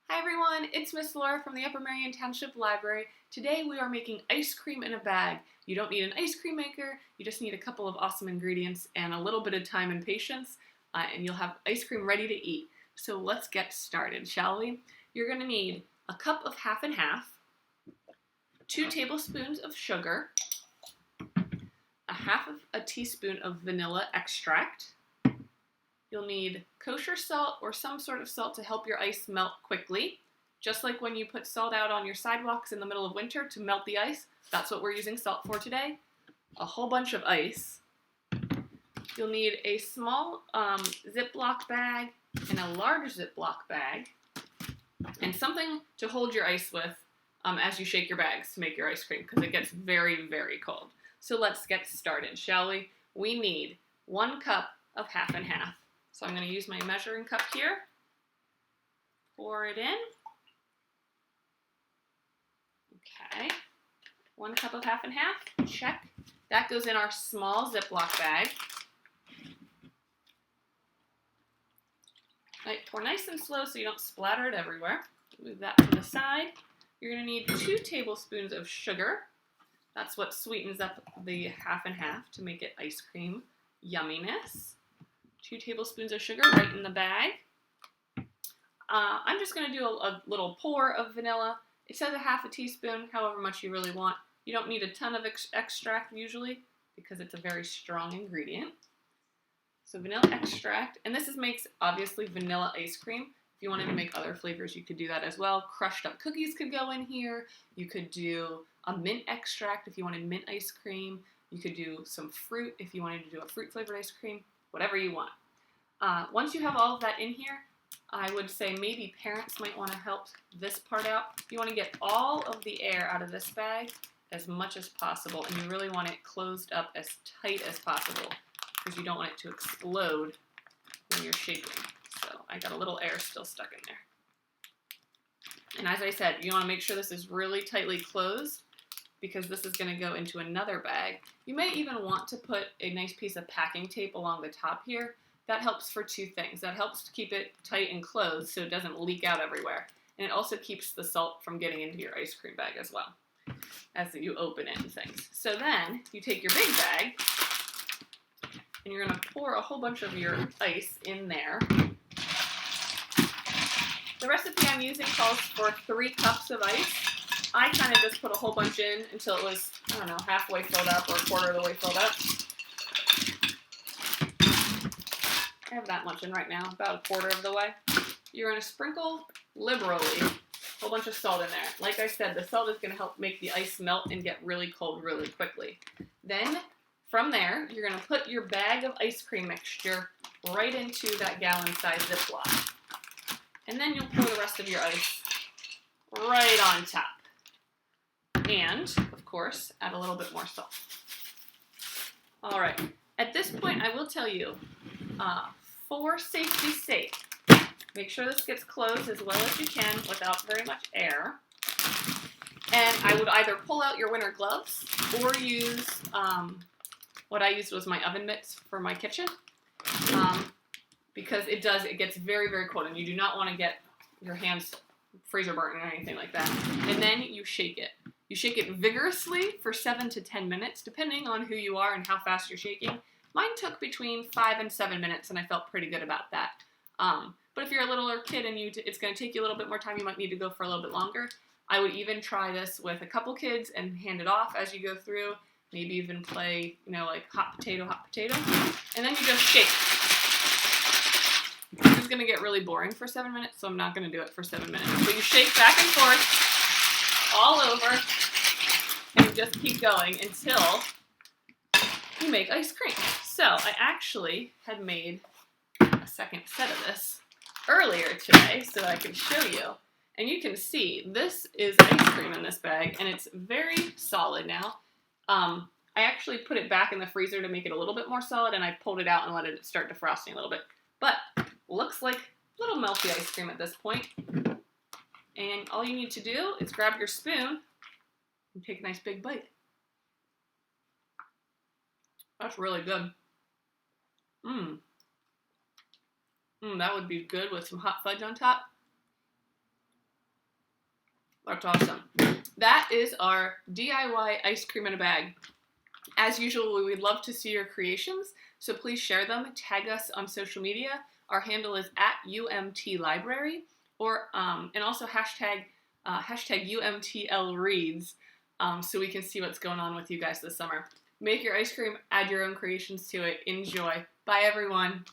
Hi everyone, it's Miss Laura from the Upper Marion Township Library. Today we are making ice cream in a bag. You don't need an ice cream maker, you just need a couple of awesome ingredients and a little bit of time and patience, and you'll have ice cream ready to eat. So let's get started, shall we? You're going to need a cup of half and half, 2 tablespoons of sugar, a half of a teaspoon of vanilla extract. You'll need kosher salt or some sort of salt to help your ice melt quickly. Just like when you put salt out on your sidewalks in the middle of winter to melt the ice, that's what we're using salt for today. A whole bunch of ice. You'll need a small Ziploc bag and a large Ziploc bag, and something to hold your ice with as you shake your bags to make your ice cream, because it gets very, very cold. So let's get started, shall we? We need 1 cup of half and half. So I'm going to use my measuring cup here, pour it in. Okay, 1 cup of half and half, check. That goes in our small Ziploc bag. Right, pour nice and slow so you don't splatter it everywhere. Move that to the side. You're going to need 2 tablespoons of sugar. That's what sweetens up the half and half to make it ice cream yumminess. 2 tablespoons of sugar right in the bag. I'm just going to do a little pour of vanilla. It says a half a teaspoon, however much you really want. You don't need a ton of extract usually because it's a very strong ingredient. So vanilla extract, and this makes obviously vanilla ice cream. If you wanted to make other flavors, you could do that as well. Crushed up cookies could go in here. You could do a mint extract if you wanted mint ice cream. You could do some fruit if you wanted to do a fruit flavored ice cream. Whatever you want. Once you have all of that in here, I would say maybe parents might want to help this part out. You want to get all of the air out of this bag as much as possible, and you really want it closed up as tight as possible because you don't want it to explode when you're shaking. So I got a little air still stuck in there. And as I said, you want to make sure this is really tightly closed because this is going to go into another bag. You may even want to put a nice piece of packing tape along the top here. That helps for 2 things. That helps to keep it tight and closed so it doesn't leak out everywhere. And it also keeps the salt from getting into your ice cream bag as well as you open it and things. So then you take your big bag and you're going to pour a whole bunch of your ice in there. The recipe I'm using calls for 3 cups of ice. I kind of just put a whole bunch in until it was, I don't know, halfway filled up or a quarter of the way filled up. I have that much in right now, about a quarter of the way. You're going to sprinkle liberally a whole bunch of salt in there. Like I said, the salt is going to help make the ice melt and get really cold really quickly. Then, from there, you're going to put your bag of ice cream mixture right into that gallon-sized Ziploc. And then you'll pour the rest of your ice right on top. And, of course, add a little bit more salt. All right. At this point, I will tell you, for safety's sake, make sure this gets closed as well as you can without very much air. And I would either pull out your winter gloves or use, what I used was my oven mitts for my kitchen, because it gets very, very cold, and you do not want to get your hands freezer burnt or anything like that. And then you shake it. You shake it vigorously for 7 to 10 minutes, depending on who you are and how fast you're shaking. Mine took between 5 and 7 minutes, and I felt pretty good about that. But if you're a littler kid and it's going to take you a little bit more time, you might need to go for a little bit longer. I would even try this with a couple kids and hand it off as you go through. Maybe even play, like hot potato. And then you just shake. This is going to get really boring for 7 minutes, so I'm not going to do it for 7 minutes. But you shake back and forth all over, and you just keep going until you make ice cream. So I actually had made a second set of this earlier today so that I could show you. And you can see this is ice cream in this bag, and it's very solid now. I actually put it back in the freezer to make it a little bit more solid, and I pulled it out and let it start defrosting a little bit. But looks like a little melty ice cream at this point. And all you need to do is grab your spoon and take a nice big bite. That's really good. That would be good with some hot fudge on top. That's awesome. That is our DIY ice cream in a bag. As usual, we would love to see your creations, so please share them. Tag us on social media. Our handle is @UMTLibrary, or and also hashtag UMTLReads, so we can see what's going on with you guys this summer. Make your ice cream, add your own creations to it. Enjoy. Bye, everyone.